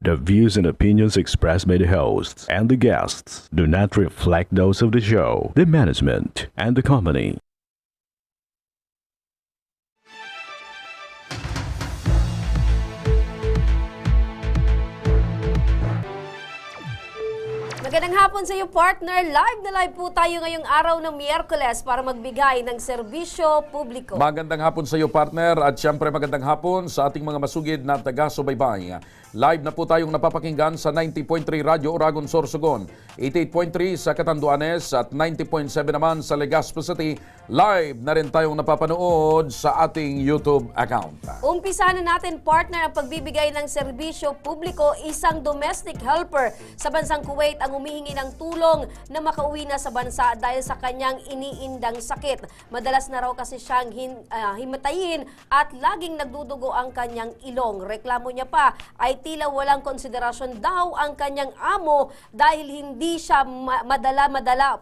The views and opinions expressed by the hosts and the guests do not reflect those of the show, the management, and the company. Magandang hapon sa iyo, partner. Live na live po tayo ngayong araw ng Miyerkules para magbigay ng serbisyo publiko. Magandang hapon sa iyo, partner, at syempre magandang hapon sa ating mga masugid na taga-subaybay. Live na po tayong napapakinggan sa 90.3 Radyo Oragon, Sorsogon, 88.3 sa Catanduanes at 90.7 naman sa Legazpo City. Live na rin tayong napapanood sa ating YouTube account. Umpisa na natin, partner, ang pagbibigay ng serbisyo publiko. Isang domestic helper sa bansang Kuwait ang humihingi ng tulong na makauwi na sa bansa dahil sa kanyang iniindang sakit. Madalas na raw kasi siyang himatayin at laging nagdudugo ang kanyang ilong. Reklamo niya pa ay tila walang konsiderasyon daw ang kanyang amo dahil hindi siya madala-madala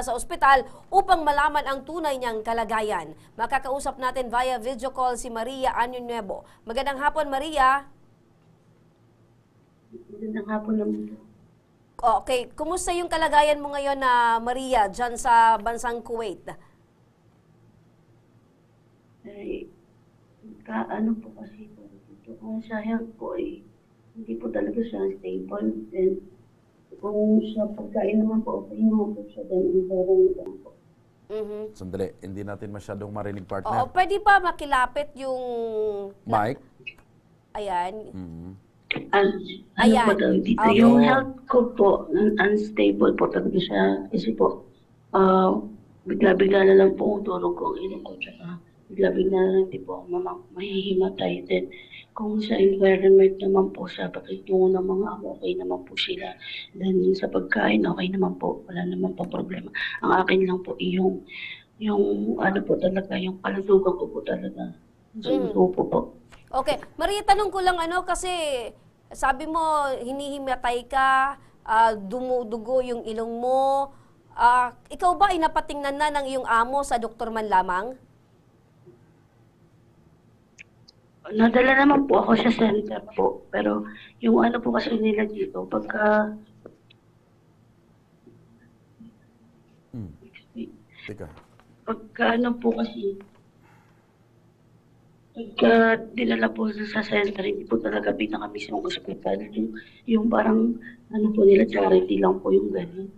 sa ospital upang malaman ang tunay niyang kalagayan. Makakausap natin via video call si Maria Año Nuevo. Magandang hapon, Maria. Magandang hapon naman. Okay, kumusta yung kalagayan mo ngayon na Maria dyan sa bansang Kuwait? Ay, ano po kasi po, kung sa health po ay hindi po talaga siya stable. And kung sa pagkain naman po, okay naman po siya. Then, environment po. Sandali, hindi natin masyadong marinig, Oo, partner. pwede pa makilapit yung... Mike? Ayan. Ano Ayan. po tawag dito? Okay. Yung health ko po, unstable po talaga siya. Kasi po, bigla-bigla na lang po ang tulog ko. Ino ko, tsaka bigla-bigla na lang din po ako mahihimatay. Then, kung sa environment naman po, sa pakitungo ng mga amo, okay naman po sila. Then, sa pagkain, okay naman po. Wala naman po problema. Ang akin lang po, yung ano po talaga, yung kalusugan ko po talaga. So, po po. Okay. Maria, tanong ko lang kasi sabi mo hinihimatay ka, dumudugo yung ilong mo. Ikaw ba ay napatingnan na ng iyong amo sa doktor man lamang? Nadala naman po ako sa center po. Pero yung ano po kasi nila dito, pagka Teka. ano po kasi, pagka dinala po sa center, hindi po talaga pinaka-mismong ospital. Yung parang, ano po nila, charity lang po yung gano'n.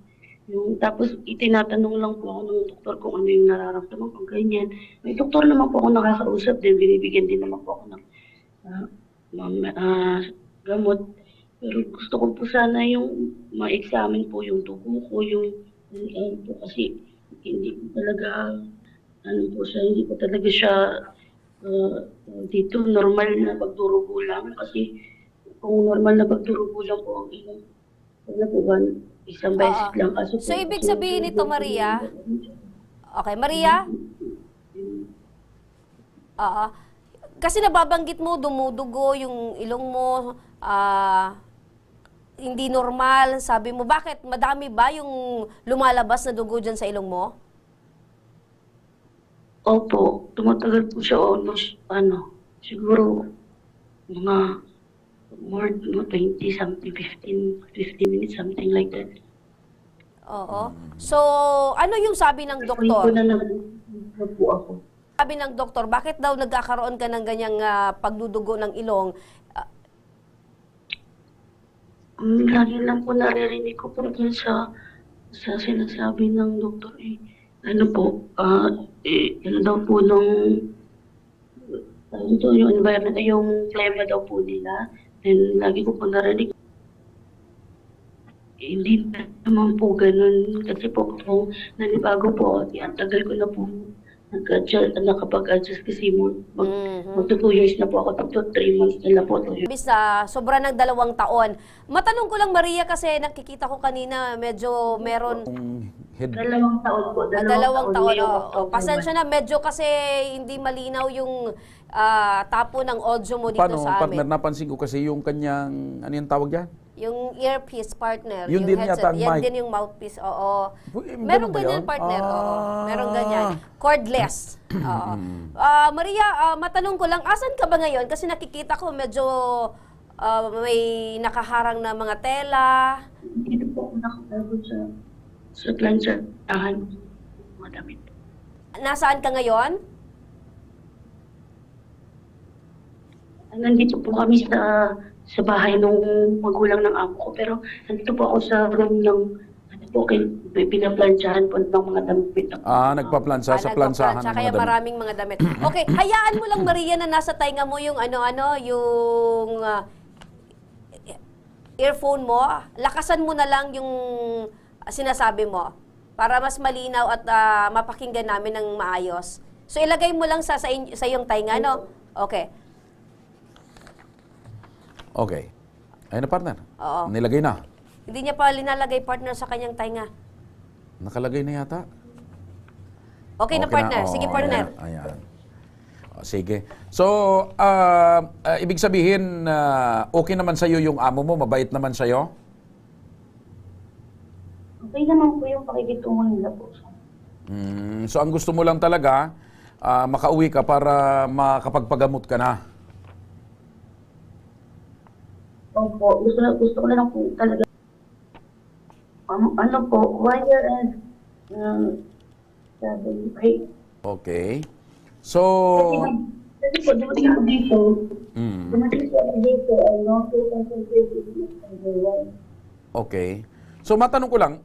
Tapos itinatanong lang po ako ng doktor kung ano yung nararamdaman ko, ganyan. May doktor naman po ako nakakausap din, binibigyan din naman po ako ng gamot. Pero gusto ko po sana yung ma-examine po yung dugo ko, yung po kasi hindi po talaga, hindi po talaga siya dito normal na pagdurugo lang. Kasi kung normal na pagdurugo lang po ang ilong, wala po ba, isang beses lang. Kaso So, ibig sabihin nito, Maria? Okay, Maria? Kasi nababanggit mo, dumudugo yung ilong mo, hindi normal. Sabi mo, bakit? Madami ba yung lumalabas na dugo dyan sa ilong mo? Opo, tumatagal po siya almost, siguro mga more than 20 something, 15 minutes, something like that. Oo. So, ano yung sabi ng Hindi ko doktor? na naman po ako. Sabi ng doktor, bakit daw nagkakaroon ka ng ganyang pagdudugo ng ilong? Lagi lang po naririnig ko po dun sa sinasabi ng doktor ano daw po yung environment, yung klima daw po nila. Then lagi ko po narinig. Hindi naman po ganun. Kasi po kung nanibago po, ang tagal ko na po nakapag-adjust kasi magto 2 years na po ako. 3 months na po. 2 years. Bisa sobra ng 2 taon. Matanong ko lang, Maria, kasi nakikita ko kanina medyo meron 2 taon po. 2 taon. Ngayong Oh, October. pasensya na, medyo kasi hindi malinaw yung tapo ng audio mo dito Paano, sa partner, amin. napansin ko kasi yung kanyang, ano yung tawag yan? Yung earpiece, partner. Yun din headset. yata ang Yan mic. din yung mouthpiece, oo. Ganun Meron ba ganyan, yun? partner. Oo. Meron ganyan. Cordless. Oo. Maria, matanong ko lang, asan ka ba ngayon? Kasi nakikita ko medyo may nakaharang na mga tela. Dito po ako nakapagod sa plansahan. Madamit. Nasaan ka ngayon? Nandito po kami sa bahay ng magulang ng amo ko. Pero nandito po ako sa room ng pinaplansyahan po ng mga damit. Nagpaplansa sa plansahan ng Kaya mga damit. maraming mga damit. Okay, hayaan mo lang Maria na nasa tainga mo yung yung earphone mo. Lakasan mo na lang yung sinasabi mo para mas malinaw at mapakinggan namin ng maayos. So ilagay mo lang sa iyong tainga, no? Okay. Okay. Ayun na, partner. Oo. Nilagay na. Hindi niya pa linalagay, partner, sa kanyang tainga. Nakalagay na yata. Okay na, partner. Oo, Sige, partner. Ayan. Sige. So, ibig sabihin, okay naman sa'yo yung amo mo? Mabait naman sa'yo? Okay naman po yung pakikitungo nila po. So, ang gusto mo lang talaga, makauwi ka para makapagpagamot ka na. Opo, gusto ko na lang po talaga. Ano po, 1 year and 7 8. Okay. So, Kasi po, dumating ako dito. Dumating ako dito, 2021. okay. So, matanong ko lang,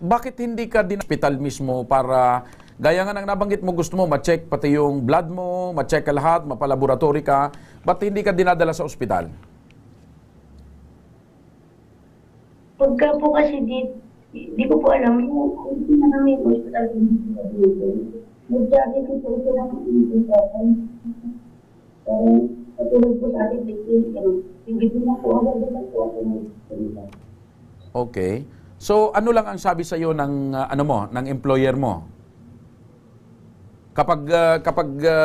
bakit hindi ka din hospital mismo para, gaya nga ng nabanggit mo, gusto mo ma-check pati yung blood mo, ma-check ka lahat, mapalaboratory ka, ba't hindi ka dinadala sa ospital? Pagka po kasi di ko po alam, hindi na namin hospital dito. Nagsabi ko po ito lang ang intindahan. Pero patulog po sa akin, hindi po na po ako nagsalita. Okay. So, ano lang ang sabi sa iyo ng ng employer mo? Kapag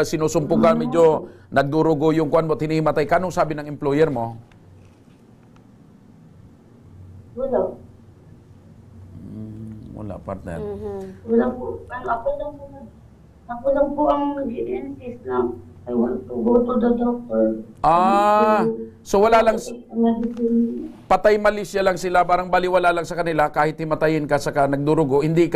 sinusumpugan medyo nagdurugo yung kwan mo, tinihimatay ka, anong sabi ng employer mo? Wala. Wala, partner. Wala po. Ako lang po ang nag-insist na I want to go to the doctor. So wala lang, patay malisya lang sila, parang baliwala lang sa kanila, kahit himatayin ka saka nagdurugo, hindi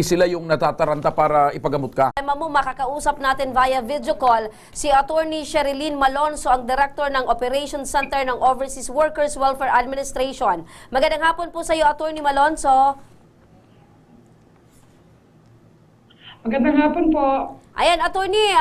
sila yung natataranta para ipagamot ka. Mo, makakausap natin via video call si Attorney Sherilyn Malonzo, ang Director ng Operations Center ng Overseas Workers Welfare Administration. Magandang hapon po sa iyo, Attorney Malonzo. Magandang hapon po. Ayan, Attorney,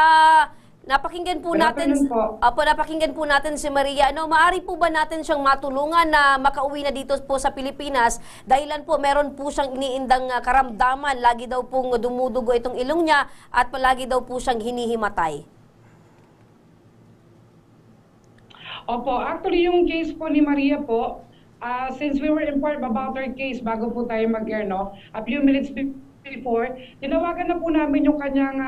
napakinggan po natin. Napakinggan po natin si Maria. Maari po ba natin siyang matulungan na makauwi na dito po sa Pilipinas? Dahilan po meron po siyang iniindang karamdaman, lagi daw pong dumudugo itong ilong niya at palagi daw po siyang hinihimatay. Opo, actually yung case po ni Maria po, since we were informed about her case bago po tayo mag-air, a few minutes before, tinawagan na po namin yung kanyang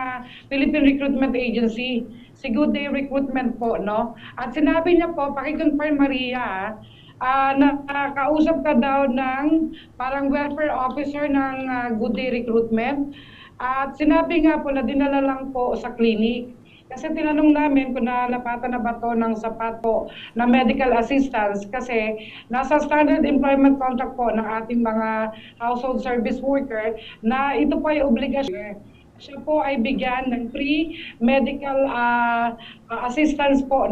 Philippine Recruitment Agency, si Good Day Recruitment po, At sinabi niya po, pakiconfirm Maria, na kausap ka daw ng parang welfare officer ng Good Day Recruitment. At sinabi nga po na dinala lang po sa clinic. Kasi tinanong namin kung nalapatan na ba ito ng sapat po na medical assistance kasi nasa standard employment contract po ng ating mga household service worker na ito po ay obligasyon. Siya po ay bigyan ng free medical assistance po,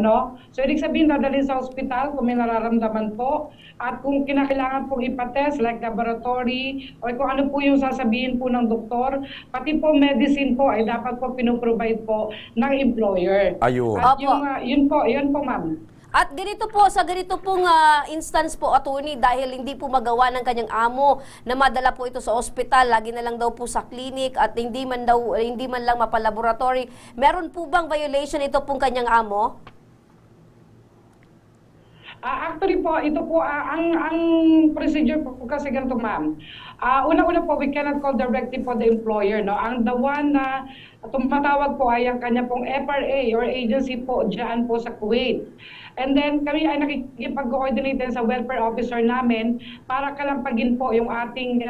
So, ibig sabihin, dadalhin sa ospital kung may nararamdaman po at kung kinakailangan pong ipatest like laboratory o kung ano po yung sasabihin po ng doktor, pati po medicine po ay dapat po pinoprovide po ng employer. Ayun. At yun po, ma'am. At sa ganito pong instance po, Attorney, dahil hindi po magawa ng kanyang amo na madala po ito sa ospital, lagi na lang daw po sa clinic at hindi man lang mapalaboratory, meron po bang violation ito pong kanyang amo? Actually po, ito po, ang procedure po kasi ganito, ma'am. Una-una po, we cannot call directly po the employer, Ang the one na tumatawag po ay ang kanya pong FRA or agency po dyan po sa Kuwait. And then kami ay nakikipag-coordinate din sa welfare officer namin para kalampagin po yung ating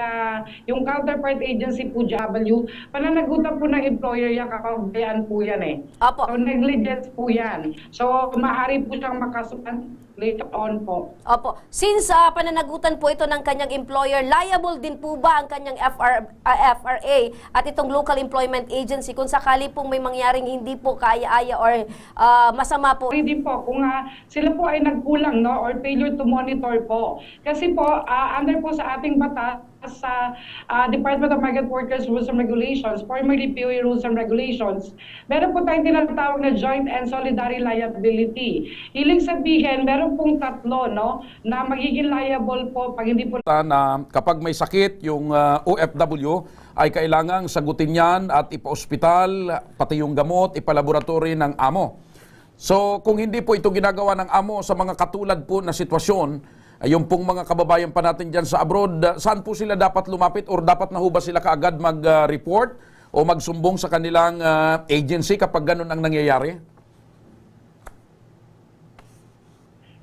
yung counterpart agency po JW. Pananagutan po ng employer yan, kakabayaan po yan eh. Opo. So negligence po yan. So maaari po siyang makasuhan later on po. Opo. Since pananagutan po ito ng kanyang employer, liable din po ba ang kanyang FRA at itong local employment agency kung sakali pong may mangyaring hindi po kaya-aya or masama po? Hindi po, kung sila po ay nagkulang, no, or failure to monitor po. Kasi po, under po sa ating batas, sa Department of Migrant Workers Rules and Regulations, formerly POE Rules and Regulations, meron po tayong tinatawag na joint and solidary liability. Ibig sabihin, meron pong tatlo, no, na magiging liable po pag hindi po Na kapag may sakit, yung OFW ay kailangang sagutin yan at ipa-ospital, pati yung gamot, ipalaboratory ng amo. So kung hindi po ito ginagawa ng amo sa mga katulad po na sitwasyon, yung pong mga kababayan pa natin dyan sa abroad, saan po sila dapat lumapit or dapat na ho ba sila kaagad mag-report o magsumbong sa kanilang agency kapag ganun ang nangyayari?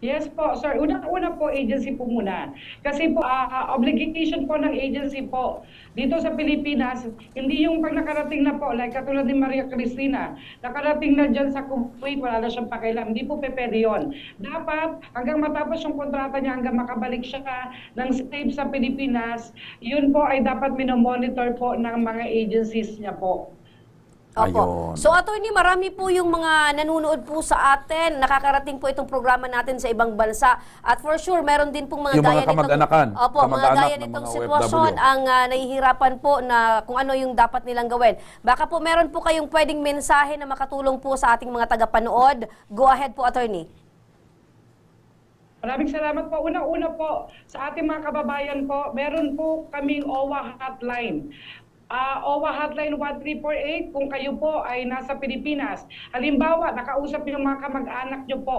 Yes po, sir. Una po, agency po muna. Kasi po, obligation po ng agency po dito sa Pilipinas, hindi yung pag nakarating na po, like katulad ni Maria Cristina, nakarating na dyan sa Kuwait, wala na siyang pakialam. Hindi po pwede yun. Dapat, hanggang matapos yung kontrata niya, hanggang makabalik siya ng safe sa Pilipinas, yun po ay dapat minomonitor po ng mga agencies niya po. Opo. Ayun. So, Attorney, marami po yung mga nanonood po sa atin. Nakakarating po itong programa natin sa ibang bansa. At for sure, meron din pong mga Yung mga gaya kamag-anakan, Opo, mga kamag-anak gaya ng nitong mga sitwasyon OFW. ang nahihirapan po na kung ano yung dapat nilang gawin. Baka po meron po kayong pwedeng mensahe na makatulong po sa ating mga tagapanood. Go ahead po, Attorney. Maraming salamat po. Una-una po, sa ating mga kababayan po, meron po kaming OWA hotline. OWA hotline 1348 kung kayo po ay nasa Pilipinas. Halimbawa, nakausap yung mga kamag-anak nyo po.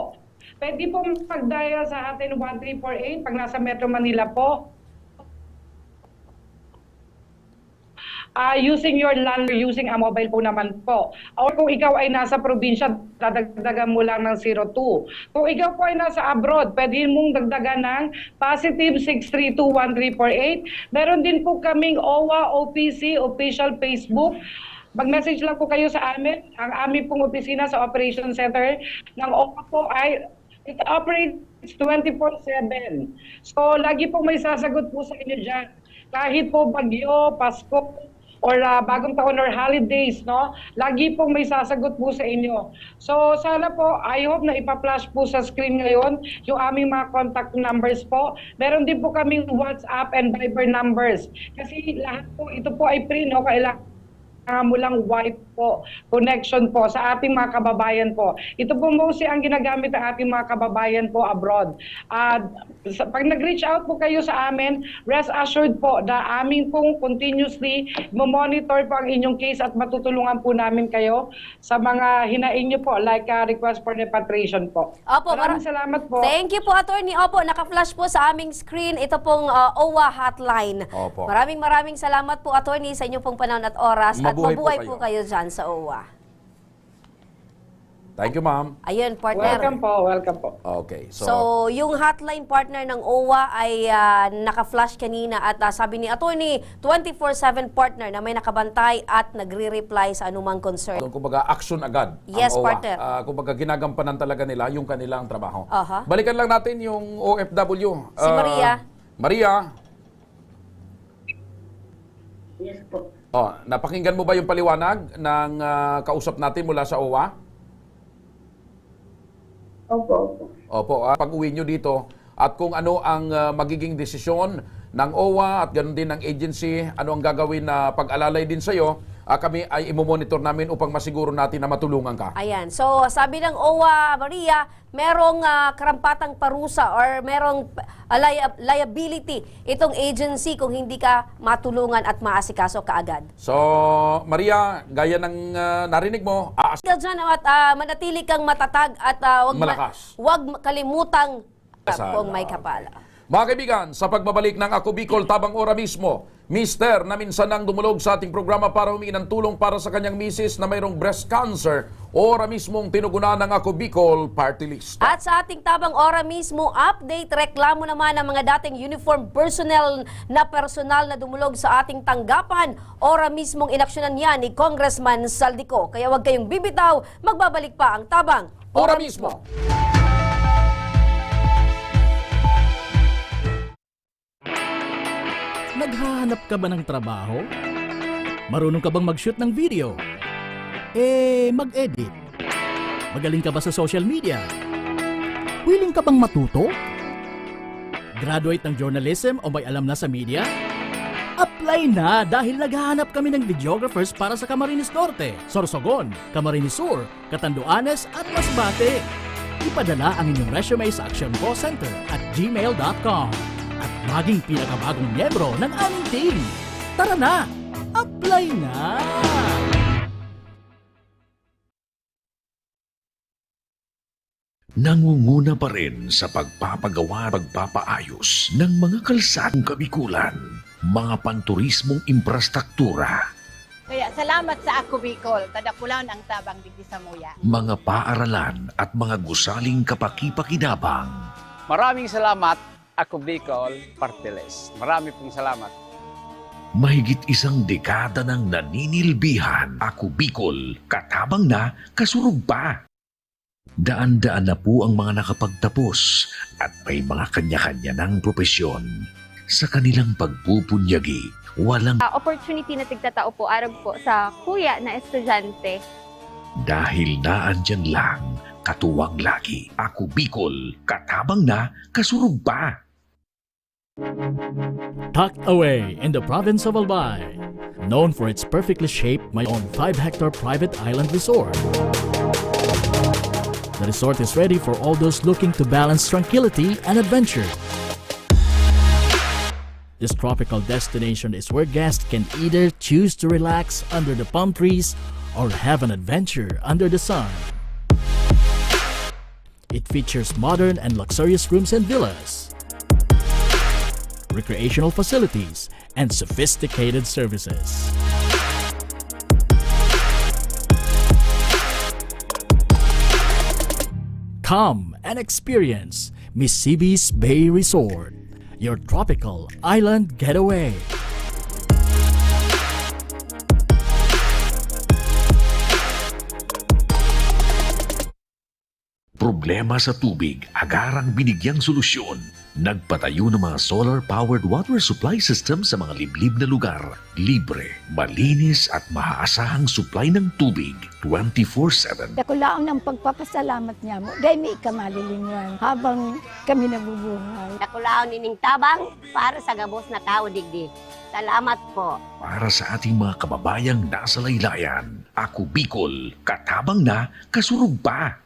Pwede po mag-dial sa hotline 1348 pag nasa Metro Manila po. Using your landline, using a mobile po naman po. Or kung ikaw ay nasa probinsya, dadagdagan mo lang ng 02. Kung ikaw po ay nasa abroad, pwede mong dagdagan ng positive 6321348. Meron din po kaming OWA OPC official Facebook. Mag-message lang po kayo sa amin. Ang aming pong opisina sa Operation Center ng OWA po ay it operates 24/7. So, lagi po may sasagot po sa inyo dyan. Kahit po bagyo, Pasko, or bagong taon or holidays, no? Lagi pong may sasagot po sa inyo. So, sana po, I hope na ipa-flash po sa screen ngayon yung aming mga contact numbers po. Meron din po kaming WhatsApp and Viber numbers. Kasi lahat po, ito po ay free, no? Kailangan mo lang wipe po, connection po sa ating mga kababayan po. Ito po mostly ang ginagamit ng ating mga kababayan po abroad. Pag nag-reach out po kayo sa amin, rest assured po na aming pong continuously monitor po ang inyong case at matutulungan po namin kayo sa mga hinaing nyo po, like request for repatriation po. Opo, Maraming salamat po. Thank you po, Attorney. Opo, naka-flash po sa aming screen. Ito pong OWA hotline. Opo. Maraming salamat po, Attorney, sa inyong pong panahon at oras. At Mabuhay mabuhay po po kayo dyan sa OWA. Thank you, ma'am. Ayun, partner. Welcome po, welcome po. Okay. So, yung hotline partner ng OWA ay naka-flash kanina at sabi ni Attorney, 24/7 partner na may nakabantay at nagre-reply sa anumang concern. So, kumbaga, action agad Yes, ang OWA. partner. Kumbaga, ginagampanan talaga nila yung kanilang trabaho. Aha. Balikan lang natin yung OFW. Si Maria. Maria, Yes po. napakinggan mo ba yung paliwanag ng kausap natin mula sa OWA? Opo. Opo, pag-uwi nyo dito at kung ano ang magiging desisyon ng OWA at ganoon din ng agency, ano ang gagawin na pag-alalay din sa'yo, kami ay imomonitor namin upang masiguro natin na matulungan ka. Ayan. So, sabi ng OWA, Maria, merong karampatang parusa or merong liability itong agency kung hindi ka matulungan at maasikaso kaagad. So, Maria, gaya ng narinig mo, Dyan at manatili kang matatag at Malakas. wag kalimutang Dasal. kung may kapala. Mga kaibigan, sa pagbabalik ng Ako Bicol Tabang Ora mismo, Mister na minsan nang dumulog sa ating programa para humingi ng tulong para sa kanyang misis na mayroong breast cancer, ora mismong tinugunan ng Ako Bicol Party List. At sa ating Tabang Ora mismo update, reklamo naman ng mga dating uniform personnel na personal na dumulog sa ating tanggapan. Ora mismong inaksyonan yan ni Congressman Saldico. Kaya huwag kayong bibitaw, magbabalik pa ang Tabang Ora mismo. Naghahanap ka ba ng trabaho? Marunong ka bang mag-shoot ng video? Mag-edit? Magaling ka ba sa social media? Willing ka bang matuto? Graduate ng journalism o may alam na sa media? Apply na dahil naghahanap kami ng videographers para sa Camarines Norte, Sorsogon, Camarines Sur, Catanduanes at Masbate. Ipadala ang inyong resume sa Action Call Center at gmail.com at maging pinakabagong miyembro ng aming team. Tara na! Apply na! Nangunguna pa rin sa pagpapaayos ng mga kalsadong kabikulan, mga panturismong infrastruktura, Kaya salamat sa Ako Bicol, tadakulan ang tabang digdi sa muya. mga paaralan at mga gusaling kapakipakinabang. Maraming salamat, Ako Bicol Party List. Marami pong salamat. Mahigit isang dekada ng naninilbihan, Ako Bicol, katabang na, kasurug pa. Daan-daan na po ang mga nakapagtapos at may mga kanya-kanya ng propesyon. Sa kanilang pagpupunyagi, walang opportunity na tigtatao po arag po sa kuya na estudyante. dahil naandyan lang, katuwang lagi. Ako Bicol, katabang na, kasurug pa. Tucked away in the province of Albay, known for its perfectly shaped my own 5-hectare private island resort. The resort is ready for all those looking to balance tranquility and adventure. This tropical destination is where guests can either choose to relax under the palm trees or have an adventure under the sun. It features modern and luxurious rooms and villas, recreational facilities, and sophisticated services. Come and experience Misibis Bay Resort, your tropical island getaway. Problema sa tubig, agarang binigyang solusyon. Nagpatayo ng mga solar-powered water supply system sa mga liblib na lugar. Libre, malinis at maaasahang supply ng tubig 24/7. Dakulaang ng pagpapasalamat niya mo dahil may ikamalilingan habang kami nabubuhay. Dakulaon nining tabang para sa gabos na tao digdi. Salamat po. Para sa ating mga kababayang nasa laylayan, Ako Bicol, katabang na, kasurug pa.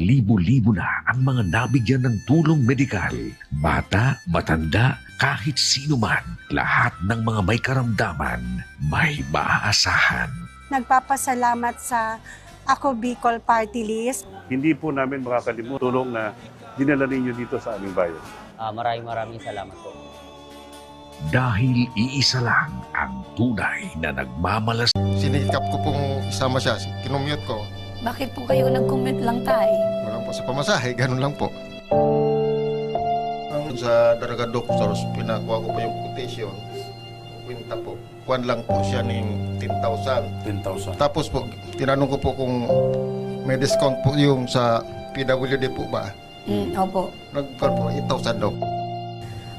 Libo-libo na ang mga nabigyan ng tulong medikal. Bata, matanda, kahit sino man, lahat ng mga may karamdaman, may maaasahan. Nagpapasalamat sa Ako Bicol Party List. Hindi po namin makakalimutan tulong na dinala ninyo dito sa aming bayan. Maraming salamat po. Dahil iisa lang ang tunay na nagmamalas. Sinikap ko pong isama siya, kinumute ko. Bakit po kayo nag-commute lang tayo? Walang po sa pamasahe, ganun lang po. Sa Daraga Doctors, pinakuha ko pa yung quotation. Kwenta po. Kuwan lang po siya ng 10,000. 10,000. Tapos po, tinanong ko po kung may discount po yung sa PWD po ba? Opo. Nagkuhan po, 8,000 daw.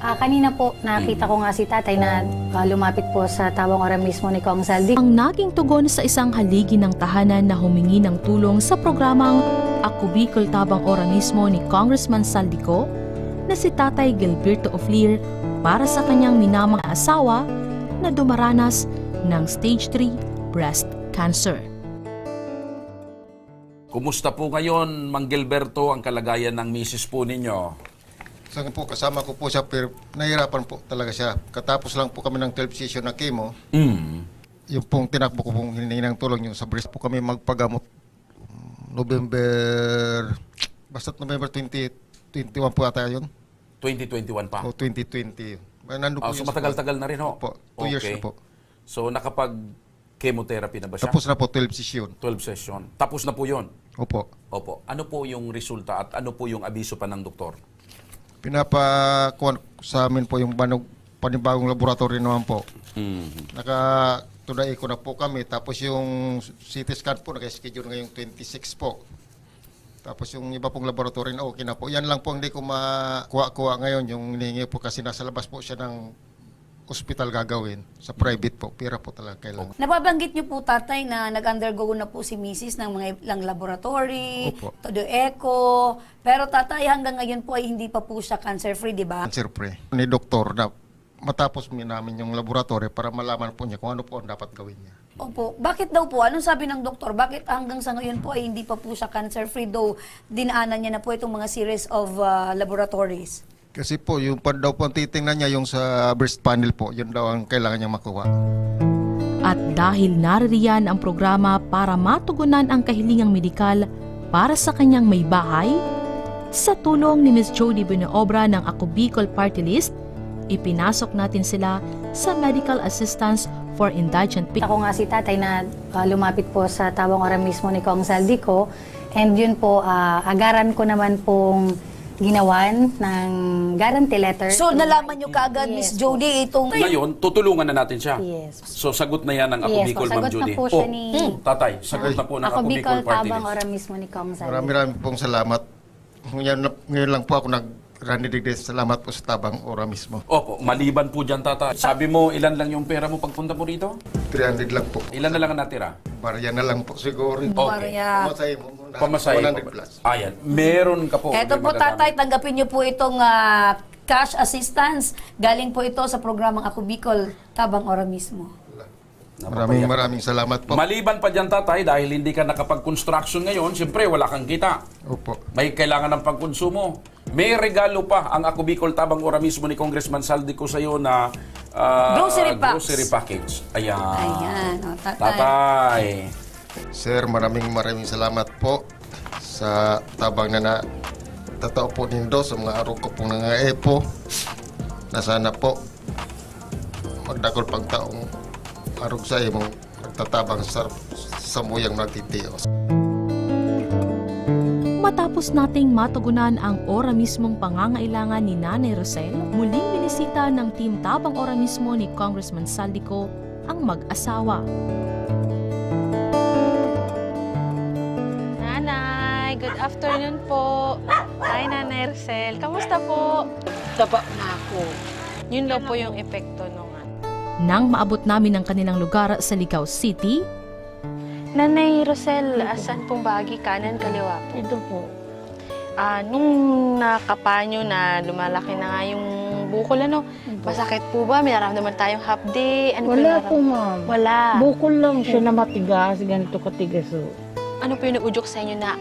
Kanina po, nakita ko nga si tatay na lumapit po sa Tabang Ora mismo ni Kong Saldi. Ang naging tugon sa isang haligi ng tahanan na humingi ng tulong sa programang Ako Bicol Tabang Ora mismo ni Congressman Saldico na si Tatay Gilberto Oflir para sa kanyang minamang asawa na dumaranas ng stage 3 breast cancer. Kumusta po ngayon, Mang Gilberto, ang kalagayan ng misis po ninyo? Saan po, kasama ko po siya, pero nahihirapan po talaga siya. Katapos lang po kami ng 12 session na chemo. Yung pong tinakbo ko pong hiningi ng tulong yung sa breast po kami magpagamot November 20, 21 po ata yun. 2021 pa? O 2020. Nandun po So yung- matagal-tagal na rin ho? Opo, 2 years na po. So nakapag-chemotherapy na ba siya? Tapos na po 12 session. 12 session. Tapos na po yun? Opo. Opo. Ano po yung resulta at ano po yung abiso pa ng doktor? Pinapakuha sa amin po yung panibagong laboratory naman po. Naka-today ko na po kami. Tapos yung CT scan po, naka-schedule ngayong 26 po. Tapos yung iba pong laboratory na okay na po. Yan lang po hindi ko makuha-kuha ngayon. Yung hinihingi po kasi nasa labas po siya ng hospital gagawin. Sa private po. Pira po talaga kailangan. Nababanggit niyo po, tatay, na nag-undergo na po si Mrs. ng mga ilang laboratory, Opo. todo echo. Pero tatay, hanggang ngayon po ay hindi pa po siya cancer-free, di ba? Cancer-free. Ni doktor na matapos namin yung laboratory para malaman po niya kung ano po ang dapat gawin niya. Opo. Bakit daw po? Anong sabi ng doktor? Bakit hanggang sa ngayon po ay hindi pa po siya cancer-free, though dinaanan niya na po itong mga series of laboratories? Kasi po, yung daw po ang titingnan niya yung sa breast panel po, yun daw ang kailangan niya makuha. At dahil naririyan ang programa para matugunan ang kahilingang medikal para sa kanyang may bahay, sa tulong ni Ms. Jody Binoobra ng Ako Bicol Party List, ipinasok natin sila sa Medical Assistance for Indigent People. Ako nga si tatay na lumapit po sa tawang ora mismo ni Kong Saldico. And yun po, agaran ko naman pong ginawan ng guarantee letter. So, nalaman niyo kaagad, Yes Miss po. Jody, itong... Ngayon, tutulungan na natin siya. Yes. So, sagot na yan ng Ako Yes po, Bicol, Ma'am sagot na Judy. po siya ni- Tatay, sagot na po ng Ako Ako Bicol Bicol Party tabang List. ora mismo ni Kong Saldico. Marami pong salamat. Ngayon lang po ako nag-randidig. Salamat po sa tabang ora mismo. Opo, maliban po dyan, tatay. Sabi mo, ilan lang yung pera mo pagpunta mo rito? 300 lang po. Ilan na lang ang natira? Barya na lang po siguro. Barya. Pamasahe mo muna. Pamasahe 100 po. plus. Ayan, meron ka po. Eto po, May magagamit. tatay, tanggapin niyo po itong cash assistance. Galing po ito sa programang Ako Bicol, tabang ora mismo. Maraming salamat po. Maliban pa dyan, tatay, dahil hindi ka nakapag-construction ngayon, siyempre wala kang kita. Opo. May kailangan ng pagkonsumo. May regalo pa ang Ako Bicol tabang ora mismo ni Congressman Saldico sa iyo na Grocery packs. grocery package. Ayan. Ayan, o, tatay. Tatay. Sir, maraming salamat po sa tabang na tatao po nindo sa mga araw ko pong nangaepo na sana po magdakol pang taong arog sa imong nagtatabang sa muyang nagtitios. Matapos nating matugunan ang ora mismong pangangailangan ni Nanay Rosel, muling binisita ng Team Tabang Ora mismo ni Congressman Saldico ang mag-asawa. Nanay, good afternoon po. Hi, Nanay Rosel. Kamusta po? Taba na ako. Yun daw po yung epekto nung Nang maabot namin ang kanilang lugar sa Ligao City, Nanay Rosel, asan pong bahagi? Kanan, kaliwa po? Ito po. Nung nakapanyo na lumalaki na nga yung bukol, masakit po ba? May naramdaman tayong hapdi? Ano Wala po po, ma'am. Wala. Bukol lang siya na matigas, ganito katigas. Ano po yung naudyok sa inyo na,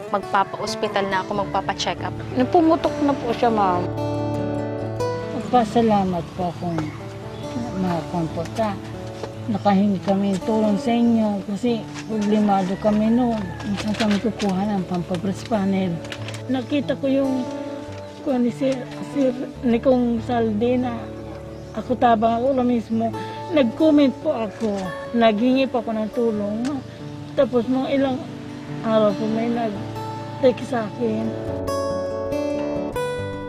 magpapa-hospital na ako, magpapa-check up? Pumutok na po siya, ma'am. Magpasalamat po akong makapunta. Nakahingi kami tulong sa inyo kasi problemado kami noon. Minsan kami kukuha ng pampabreast panel. Nakita ko yung ni Sir Kong Saldi na ako tabang ako lang mismo. Nag-comment po ako. Naghingi pa ako ng tulong. Tapos mga ilang araw po may nag-text sa akin.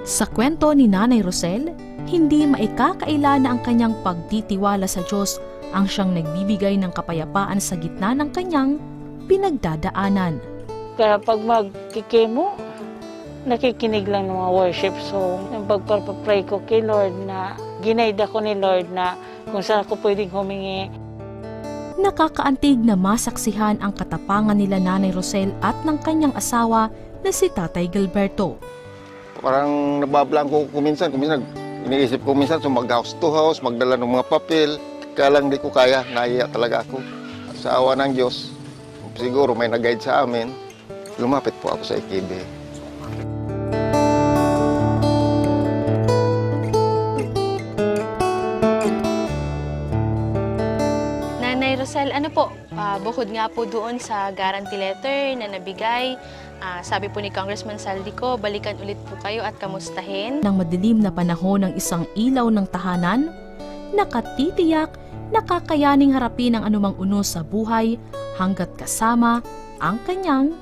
sa kwento ni Nanay Rosel, hindi maikakaila na ang kanyang pagtitiwala sa Diyos ang siyang nagbibigay ng kapayapaan sa gitna ng kanyang pinagdadaanan. Kaya pag magkikemo, nakikinig lang ng mga worship song. Yung pagpapray ko kay Lord na ginaid ako ni Lord na kung saan ako pwedeng humingi. Nakakaantig na masaksihan ang katapangan nila Nanay Rosel at ng kanyang asawa na si Tatay Gilberto. Parang nabablangko ko kuminsan iniisip ko minsan mag-house to house, magdala ng mga papel. Kaya lang di ko kaya, naiya talaga ako. Sa awa ng Diyos, siguro may nag-guide sa amin, lumapit po ako sa IKB. Nanay Rosel, ano po, bukod nga po doon sa guarantee letter na nabigay, Sabi po ni Congressman Saldico, balikan ulit po kayo at kamustahin. Nang madilim na panahon ng isang ilaw ng tahanan, nakatitiyak, nakakayaning harapin ang anumang unos sa buhay hanggat kasama ang kanyang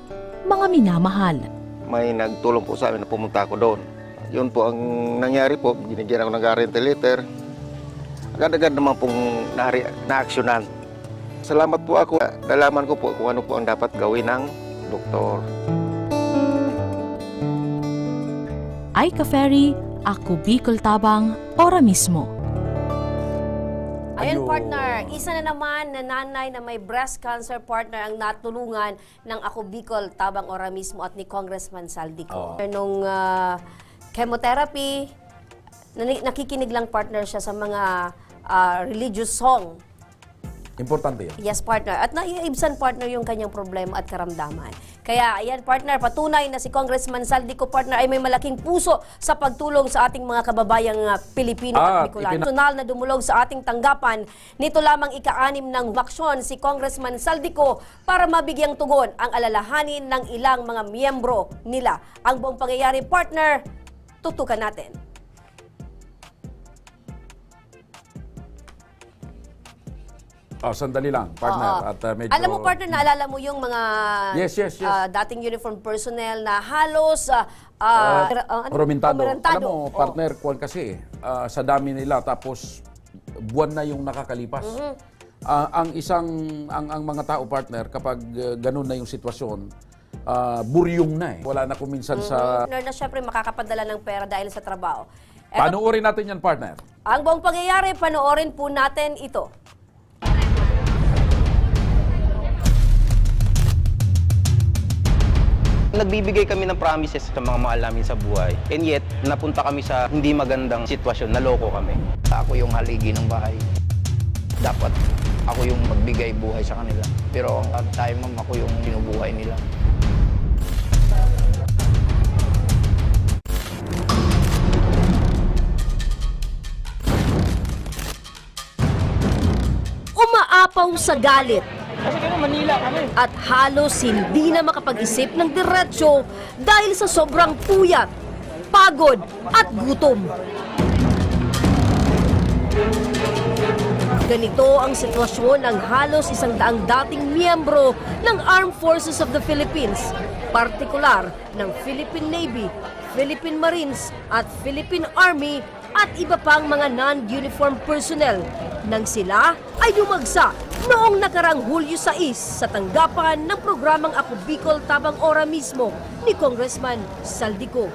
mga minamahal. May nagtulong po sa amin na pumunta ako doon. Yun po ang nangyari po, binigyan ako ng guarantee letter. Agad-agad naman pong na-aksyonan. Salamat po ako. Nalaman ko po kung ano po ang dapat gawin ng doktor. Ay Ka-Ferry, Ako Bicol Tabang, ora mismo. Ayun, partner, isa na naman na nanay na may breast cancer, partner, ang natulungan ng Ako Bicol Tabang Ora mismo at ni Congressman Saldico. Nung chemotherapy, nakikinig lang, partner, siya sa mga religious song. Importante yan. Yes, partner. At naiibsan, partner, yung kanyang problema at karamdaman. Kaya, ayan, partner, patunay na si Congressman Saldico, partner, ay may malaking puso sa pagtulong sa ating mga kababayang Pilipino at Bicolano. Personal na dumulog sa ating tanggapan, nito lamang ika-6 ng waksyon si Congressman Saldico para mabigyang tugon ang alalahanin ng ilang mga miyembro nila. Ang buong pangyayari, partner, tutukan natin. Sandali lang, partner. At medyo... Alam mo, partner, naalala mo yung mga Yes. dating uniform personnel na halos Rumentado. rumentado. Alam mo, partner, kwan kasi, sa dami nila, tapos buwan na yung nakakalipas. Ang mga tao, partner, kapag ganun na yung sitwasyon, buryong na eh. Wala na kuminsan sa... Na syempre makakapadala ng pera dahil sa trabaho. Panoorin natin yan, partner. Ang buong pangyayari, panoorin po natin ito. Nagbibigay kami ng promises sa mga mahal namin sa buhay. And yet, napunta kami sa hindi magandang sitwasyon, naloko kami. Ako yung haligi ng bahay. Dapat ako yung magbigay buhay sa kanila. Pero at time, ako yung binubuhay nila. Umaapaw sa galit. At halos hindi na makapag-isip ng diretsyo dahil sa sobrang puyat, pagod at gutom. Ganito ang sitwasyon ng halos 100 dating miyembro ng Armed Forces of the Philippines, partikular ng Philippine Navy, Philippine Marines at Philippine Army at iba pang mga non-uniform personnel nang sila ay dumagsa noong nakarang Hulyo 6 sa tanggapan ng programang Ako Bicol Tabang Ora mismo ni Congressman Saldico.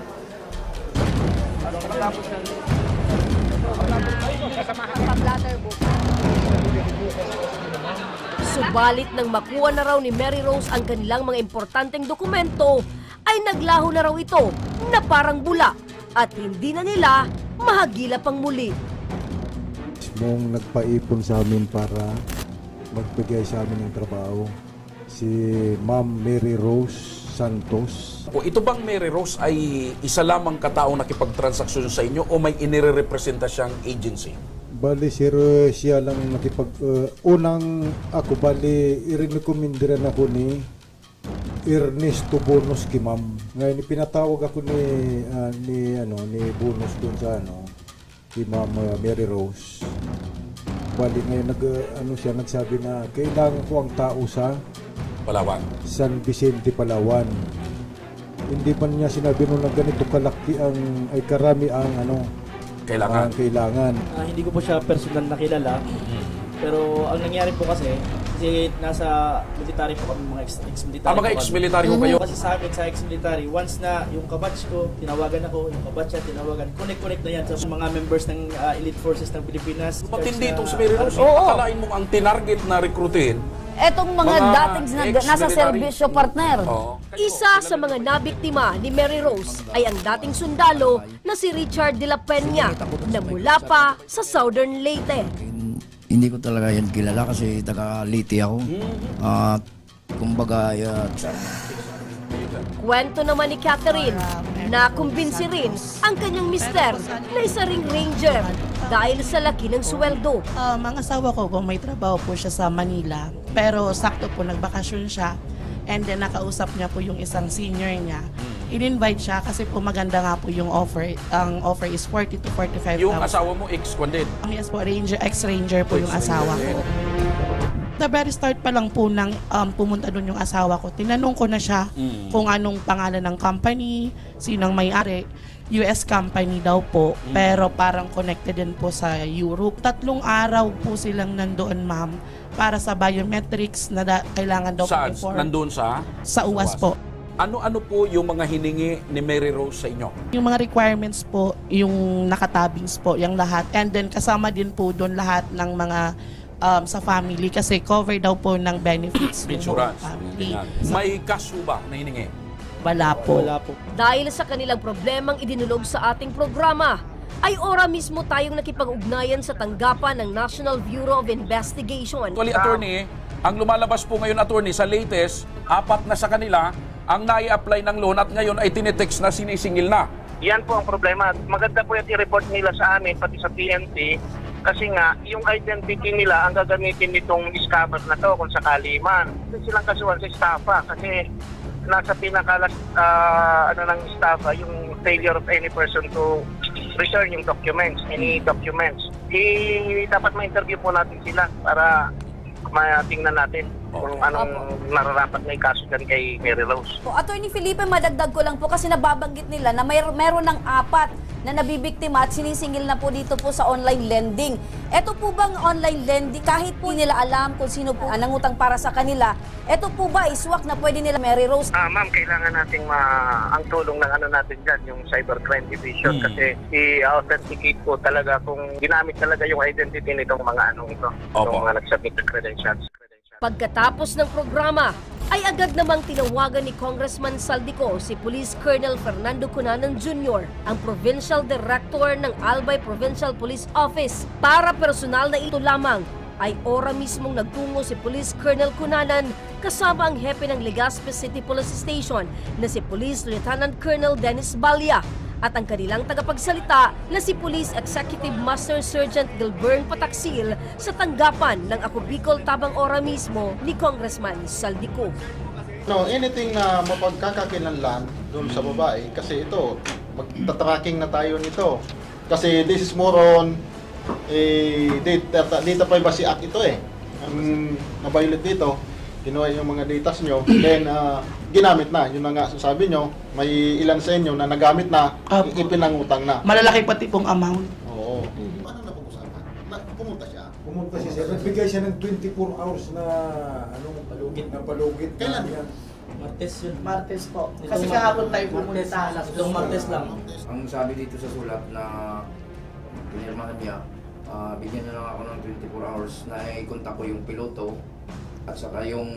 Subalit nang makuha na raw ni Mary Rose ang kanilang mga importanteng dokumento, ay naglaho na raw ito na parang bula at hindi na nila mahagila pang muli. Mong nagpaipon sa amin para magbigay sa amin ng trabaho, si Ma'am Mary Rose Santos. Ito bang Mary Rose ay isa lamang kataong nakipagtransaksyon sa inyo o may inirepresenta siyang agency? Bali, sir, siya lang unang ako, bali, i-recommendran ako ni Ernesto Bonos kay Ma'am. Ngayon, pinatawag ako ni Bonos doon sa kay Ma'am Mary Rose. Bali, ngayon nagsabi na kailangan ko ang tao sa Palawan. San Vicente, Palawan. Hindi pa niya sinabi nung na ganito kalaki ay karami ang kailangan. Hindi ko po siya personal nakilala. Pero ang nangyari po kasi nasa military po kami, mga ex-military. Mga ex-military po kayo? Kasi sa amin, sa ex-military, once na yung kabatch ko, tinawagan ako, yung kabatch niya, tinawagan, connect na yan sa mga members ng elite forces ng Pilipinas. Matindi itong si Mary Rose. Akalain mo ang tinarget na rekrutin. Etong mga dating nasa serbisyo, partner. Isa sa mga nabiktima ni Mary Rose ay ang dating sundalo na si Richard de la Peña na mula pa sa Southern Leyte. Hindi ko talaga yan kilala kasi taga-Leyte ako. Kumbaga, Kwento naman ni Catherine na kumbinsi rin ang kanyang mister na isa ring ranger dahil sa laki ng sweldo. Mga asawa ko po may trabaho po siya sa Manila pero sakto po nagbakasyon siya. and then nakausap niya po yung isang senior niya. In-invite siya kasi po maganda nga po yung offer. Ang offer is 40 to 45,000. Yung asawa mo, ex-con din? Yes po, ex-ranger po yung asawa ko. The very start pa lang po nang pumunta doon yung asawa ko, tinanong ko na siya kung anong pangalan ng company, sinong may-ari. US company daw po, pero parang connected din po sa Europe. 3 araw po silang nandoon, ma'am, para sa biometrics na kailangan daw Saan? po. Nandun sa? Sa UAS po. Ano-ano po yung mga hiningi ni Mary Rose sa inyo? Yung mga requirements po, yung nakatabings po, yung lahat. And then kasama din po doon lahat ng mga sa family kasi cover daw po ng benefits. Insurance. Family. May kaso ba na hiningi? Wala po. Dahil sa kanilang problemang idinulog sa ating programa, ay ora mismo tayong nakipag-ugnayan sa tanggapan ng National Bureau of Investigation. Actually, attorney, ang lumalabas po ngayon, attorney, sa latest, 4 na sa kanila ang nai-apply ng loan at ngayon ay tinitext na sinisingil na. Yan po ang problema. Maganda po yung i-report nila sa amin, pati sa PNP, kasi nga, yung identity nila ang gagamitin nitong scammer na to kung sakali man. Kasi silang kasuhan sa estafa kasi nasa pinakalas ng estafa yung failure of any person to return yung documents, any documents. Dapat ma-interview po natin sila para matingnan natin kung anong nararapat na ikaso dyan kay Mary Rose. Attorney Felipe, madagdag ko lang po kasi nababanggit nila na meron ng 4 na nabibiktima at sinisingil na po dito po sa online lending. Ito po bang online lending, kahit po nila alam kung sino po nangutang para sa kanila, ito po ba iswak na pwede nila Mary Rose? Ma'am, kailangan nating ang tulong ng natin dyan, yung Cybercrime Division, kasi i-authenticate po talaga kung ginamit talaga yung identity nitong mga ito, yung mga nagsubmit ng credentials. Pagkatapos ng programa, ay agad namang tinawagan ni Congressman Saldico si Police Colonel Fernando Cunanan Jr., ang Provincial Director ng Albay Provincial Police Office. Para personal na ito lamang, ay ora mismong nagtungo si Police Colonel Cunanan kasama ang hepe ng Legazpi City Police Station na si Police Lieutenant Colonel Dennis Balya at ang kanilang tagapagsalita na si Police Executive Master Sergeant Gilbern Pataksil sa tanggapan ng Ako Bicol Tabang Ora mismo ni Congressman Saldico. No, anything na mapagkakakilanlan doon sa babae kasi ito, magta-tracking na tayo nito. Kasi this is more on data privacy act ito Ang na-violate dito, kinuha yung mga datas nyo, then ginamit na. Yun na nga sabi nyo, may ilan sa inyo na nagamit na, ipinangutang na. Malalaki pati pong amount. Oo. Paano napag-usapan? Pumunta siya? Pumunta siya. Nagbigay siya ng 24 hours na palugit. Kailan yan? Martes yun. Martes po. Kasi kahapon tayo pumunta. Itong Martes lang. Ang sabi dito sa sulat na pinirmahan niya, bigyan niya lang ako ng 24 hours na i-contact ko yung piloto at saka yung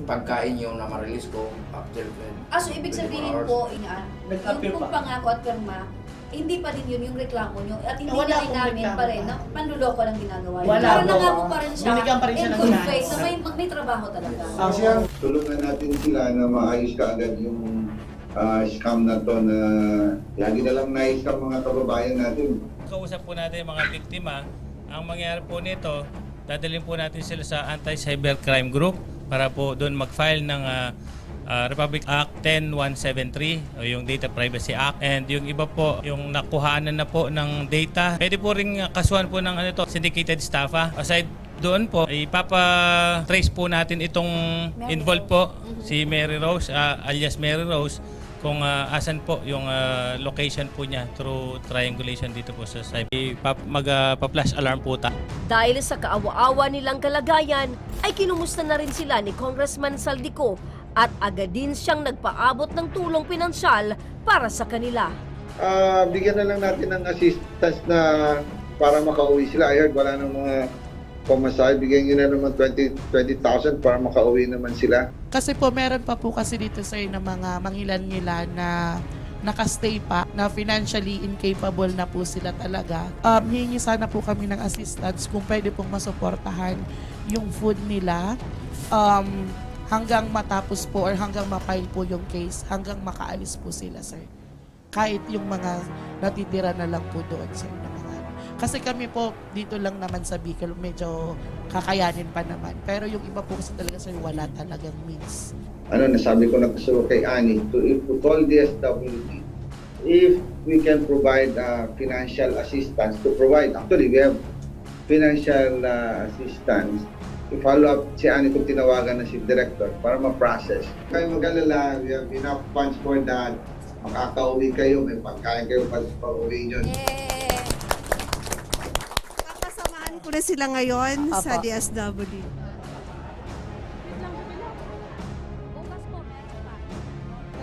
pagkain yung na ma-release ko after 24 So ibig sabihin po, yung kung pangako at pirma, hindi pa din yun yung reklamo nyo at hindi Wala na namin pa rin, panluloko lang ginagawa. Wala Pero po. nangako pa rin siya Binigyan pa rin siya in ng good chance. faith na may trabaho talaga. Tulungan natin sila na maayos kaagad yung scam na to na lagi na lang na-scam mga kababayan natin. Kausap po natin mga biktima. Ang mangyayari po nito, dadalhin po natin sila sa Anti-Cybercrime Group para po doon mag-file ng Republic Act 10173 o yung Data Privacy Act, and yung iba po yung nakuhanan na po ng data. Pwede po ring kasuhan po ng syndicated staffa. Aside doon po, ipapa-trace po natin itong involved po si Mary Rose, alias Mary Rose, kung asan po yung location po niya through triangulation dito po sa cyber. Magpa-flash alarm po ta. Dahil sa kaawa-awa nilang kalagayan, ay kinumusta na rin sila ni Congressman Saldico at agad din siyang nagpaabot ng tulong pinansyal para sa kanila. Bigyan na lang natin ng assistance na para makauwi sila. I heard wala ng mga pamasahe. Bigyan nyo na naman 20,000 para makauwi naman sila. Kasi po meron pa po kasi dito sir na mga mangilan-ngilan na nakastay pa, na financially incapable na po sila talaga. Hihingi sana po kami ng assistance kung pwede pong masuportahan yung food nila hanggang matapos po or hanggang ma-file po yung case, hanggang makaalis po sila sir. Kahit yung mga natitira na lang po doon sir. Kasi kami po, dito lang naman sa Bicol, medyo kakayanin pa naman. Pero yung iba po kasi talaga sir, wala talagang means. Nasabi ko na gusto kay Annie, to call DSWD, if we can provide financial assistance actually we have financial assistance, i-follow up si Annie kung tinawagan na si Director para ma-process. Kayo mag-alala, we have enough funds for that. Makaka-uwi kayo, may pagkain kayo pa-uwi nyo. Kakasamahan ko na sila ngayon sa DSWD.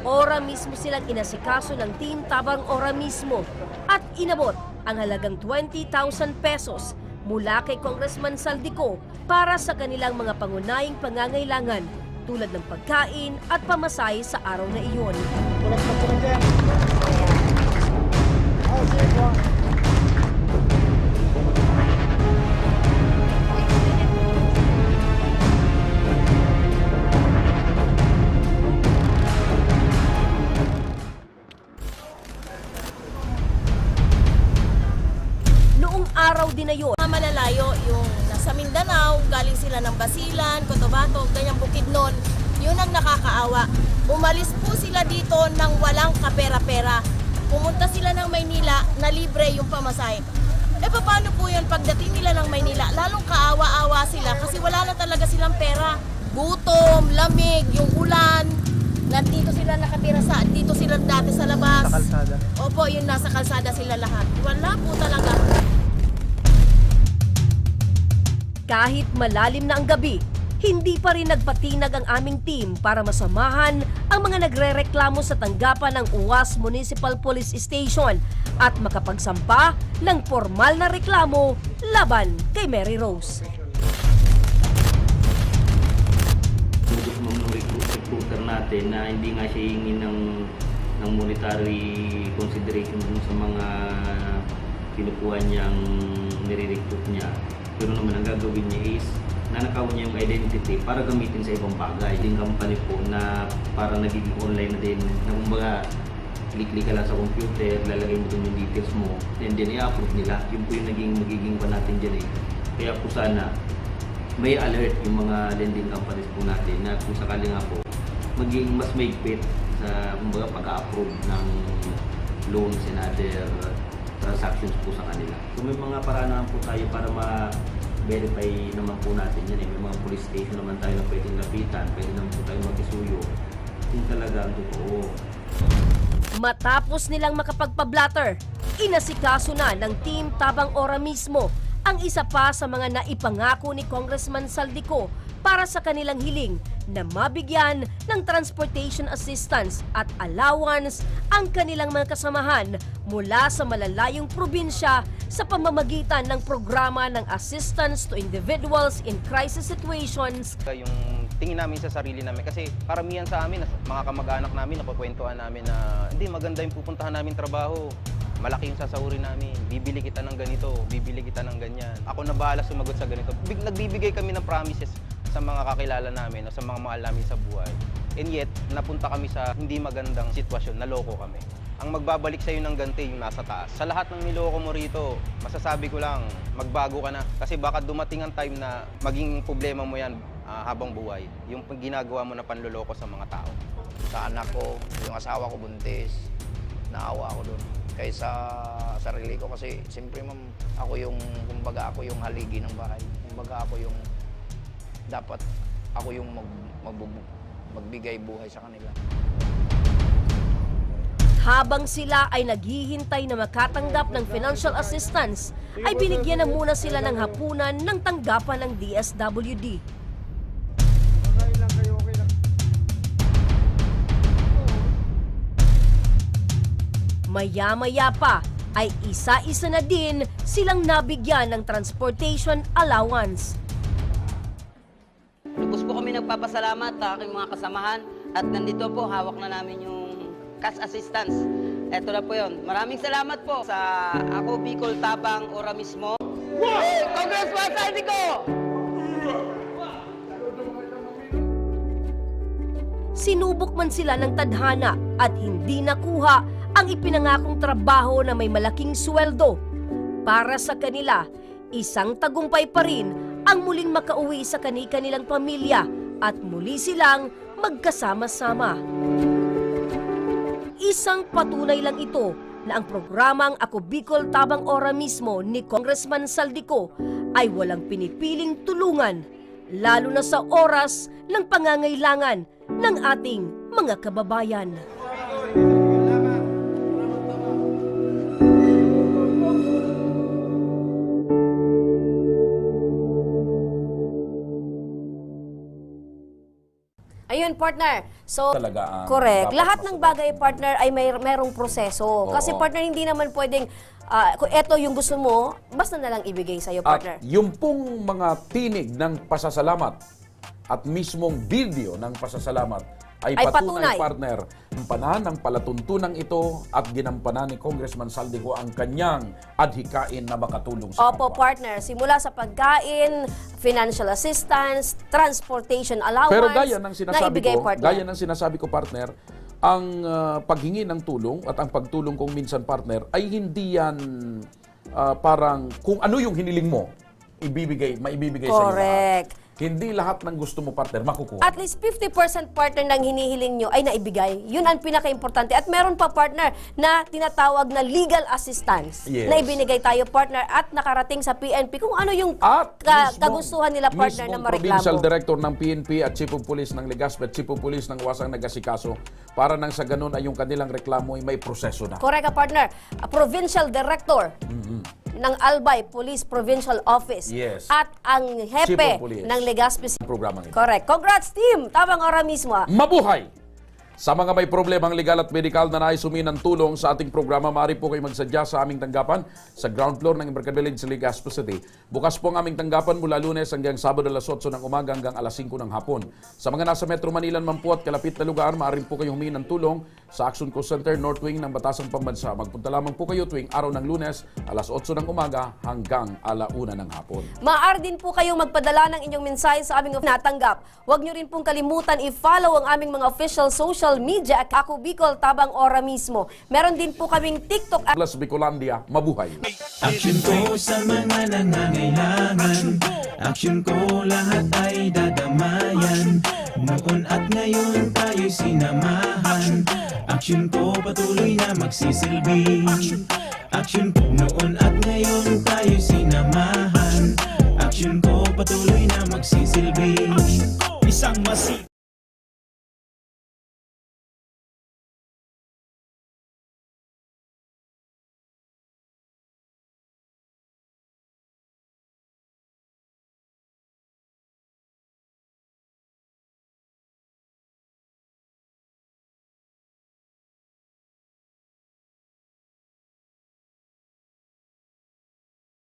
Ora mismo silang inasikaso ng Team Tabang Ora mismo at inabot ang halagang 20,000 pesos mula kay Congressman Saldico para sa kanilang mga pangunahing pangangailangan tulad ng pagkain at pamasahe sa araw na iyon. Araw din na yun. Malalayo yung nasa Mindanao, galing sila ng Basilan, Cotabato, ganyang Bukidnon, yun ang nakakaawa. Umalis po sila dito ng walang kapera-pera. Pumunta sila ng Maynila na libre yung pamasahe. Paano po yun pagdating nila ng Maynila? Lalong kaawa-awa sila kasi wala na talaga silang pera. Gutom, lamig, yung ulan. Nandito sila nakatira dito sila dati sa labas. Sa kalsada. Opo, yun nasa kalsada sila lahat. Wala po talaga. Kahit malalim na ang gabi, hindi pa rin nagpatinag ang aming team para masamahan ang mga nagrereklamo sa tanggapan ng UWAS Municipal Police Station at makapagsampa ng formal na reklamo laban kay Mary Rose. Recruiter natin na hindi nga siya hingi ng monetary consideration dun sa mga kinukuha niyang nire-recruit niya. Pero naman ang gagawin niya is nanakawan niya yung identity para gamitin sa ibang bagay. Yung company po na para nagiging online na din, na kumbaga click-click ka lang sa computer, lalagay mo dun yung details mo, and then i-upload nila. Yun po yung natin dyan eh. Kaya po sana may alert yung mga lending companies po natin na kung sakali nga po maging mas maigpit sa kumbaga pag-approve ng loans and other transactions po sa kanila. So may mga paraan naman po tayo para ma-verify naman po natin yan. May mga police station naman tayo na pwedeng lapitan, pwede naman po tayo makisuyo kung talaga ang totoo. Matapos nilang makapagpa-blatter, inasikaso na ng Team Tabang Ora mismo ang isa pa sa mga naipangako ni Congressman Saldico para sa kanilang hiling na mabigyan ng transportation assistance at allowance ang kanilang mga kasamahan mula sa malalayong probinsya sa pamamagitan ng programa ng Assistance to Individuals in Crisis Situations. Yung tingin namin sa sarili namin kasi karamihan sa amin, mga kamag-anak namin, napakwentuhan namin na hindi maganda yung pupuntahan namin trabaho. Malaki yung sasahurin namin, bibili kita ng ganito, bibili kita ng ganyan. Ako na bahala sumagot sa ganito. Nagbibigay kami ng promises sa mga kakilala namin o sa mga mahal namin sa buhay. And yet, napunta kami sa hindi magandang sitwasyon, naloko kami. Ang magbabalik sa'yo ng ganti yung nasa taas. Sa lahat ng niloko mo rito, masasabi ko lang, magbago ka na. Kasi baka dumating ang time na maging problema mo yan habang buhay. Yung ginagawa mo na panloloko sa mga tao. Sa anak ko, yung asawa ko buntis, naawa ako doon. Kaysa sarili ko kasi siyempre ma'am, kumbaga ako yung haligi ng bahay. Kumbaga ako yung dapat ako yung magbigay buhay sa kanila. Habang sila ay naghihintay na makatanggap ng financial assistance, ay binigyan na muna sila ng hapunan ng tanggapan ng DSWD. Maya-maya pa ay isa-isa na din silang nabigyan ng transportation allowance. Lubos po kami nagpapasalamat sa aking mga kasamahan at nandito po hawak na namin yung cash assistance. Ito na po yun. Maraming salamat po sa Ako Bicol Tabang Ora mismo. Hey, Congressman Saldico! Sinubok man sila ng tadhana at hindi nakuha ang ipinangakong trabaho na may malaking sweldo. Para sa kanila, isang tagumpay pa rin ang muling makauwi sa kani-kanilang pamilya at muli silang magkasama-sama. Isang patunay lang ito na ang programang Ako Bicol Tabang Ora mismo ni Congressman Saldico ay walang pinipiling tulungan, lalo na sa oras ng pangangailangan ng ating mga kababayan. Ayun, partner. So, Talaga ang correct. dapat Lahat ng bagay, partner, ay merong proseso. Kasi, partner, hindi naman pwedeng, kung eto yung gusto mo, basta na lang ibigay sa'yo, partner. At yung pong mga tinig ng pasasalamat at mismong video ng pasasalamat ay patunay, partner, ginampanan ng palatuntunan ito at ginampanan ni Congressman Saldico ang kanyang adhikain na makatulong sa Opo, partner. Simula sa pagkain, financial assistance, transportation allowance, Pero gaya ng na ibigay, sinasabi ko, partner, ang paghingi ng tulong at ang pagtulong kong minsan, partner, ay hindi yan parang kung ano yung hiniling mo, maibibigay sa iyo. Correct. Hindi lahat ng gusto mo, partner, makukuha. At least 50% partner ng hinihiling nyo ay naibigay. Yun ang pinaka-importante. At meron pa, partner, na tinatawag na legal assistance. Yes. Na ibinigay tayo, partner, at nakarating sa PNP kung ano yung kagustuhan nila, partner, na mareklamo. Provincial Director ng PNP at Chief of Police ng Legazpi at Chief of Police ng Wasang Nagasikaso para nang sa ganun ay yung kanilang reklamo ay may proseso na. Correct, partner. Provincial Director ng Albay Police Provincial Office. Yes. At ang Chief hepe of Police ng Legazpi. Programang ito. Correct. Congrats, team! Tabang Ora mismo. Mabuhay! Sa mga may problemang legal at medical na nais humingi ng tulong sa ating programa, maaari po kayo magsadya sa aming tanggapan sa ground floor ng Embarcadero Village sa Legazpi City. Bukas po ang aming tanggapan mula Lunes hanggang Sabado alas 8 ng umaga hanggang alas 5 ng hapon. Sa mga nasa Metro Manila naman po at kalapit na lugar, maaari po kayong humingi ng tulong sa Action Call Center North Wing ng Batasang Pambansa. Magpunta lamang po kayo tuwing araw ng Lunes, alas 8 ng umaga hanggang alauna ng hapon. Maaari din po kayong magpadala ng inyong mensahe sa aming natanggap. Huwag nyo rin pong kalimutan i-follow ang aming mga official social media at Ako Bicol Tabang Ora mismo. Meron din po kaming TikTok at Plus Bicolandia, mabuhay! Action ko sa mga nangangailangan. Action ko lahat ay dadamayan. Noon at ngayon tayo'y sinamahan. Action ko patuloy na magsisilbi. Action ko noon at ngayon tayo'y sinamahan. Action ko patuloy na magsisilbi.